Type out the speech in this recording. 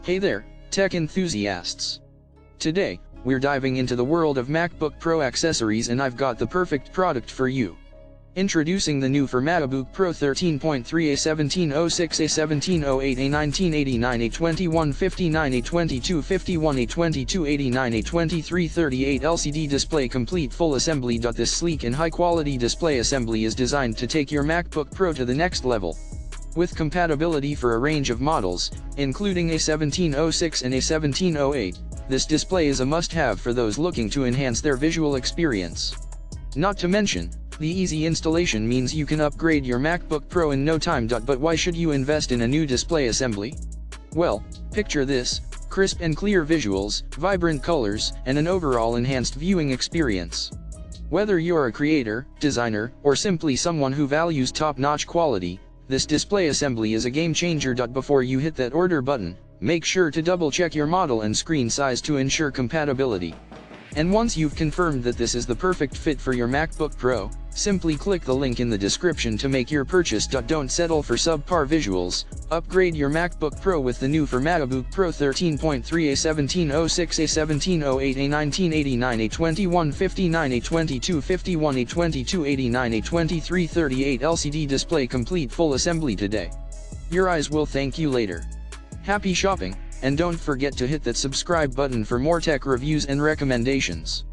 Hey there, tech enthusiasts! Today, we're diving into the world of MacBook Pro accessories and I've got the perfect product for you. Introducing the new MacBook Pro 13.3 A1706 A1708 A1989 A2159 A2251 A2289 A2338 LCD display complete full assembly. This sleek and high-quality display assembly is designed to take your MacBook Pro to the next level. With compatibility for a range of models, including A1706 and A1708, this display is a must-have for those looking to enhance their visual experience. Not to mention, the easy installation means you can upgrade your MacBook Pro in no time. But why should you invest in a new display assembly? Well, picture this: crisp and clear visuals, vibrant colors, and an overall enhanced viewing experience. Whether you're a creator, designer, or simply someone who values top-notch quality, this display assembly is a game changer. Before you hit that order button, make sure to double-check your model and screen size to ensure compatibility. And once you've confirmed that this is the perfect fit for your MacBook Pro, simply click the link in the description to make your purchase. Don't settle for subpar visuals, upgrade your MacBook Pro with the new MacBook Pro 13.3 A1706 A1708 A1989 A2159 A2251 A2289 A2338 LCD display complete full assembly today. Your eyes will thank you later. Happy shopping, and don't forget to hit that subscribe button for more tech reviews and recommendations.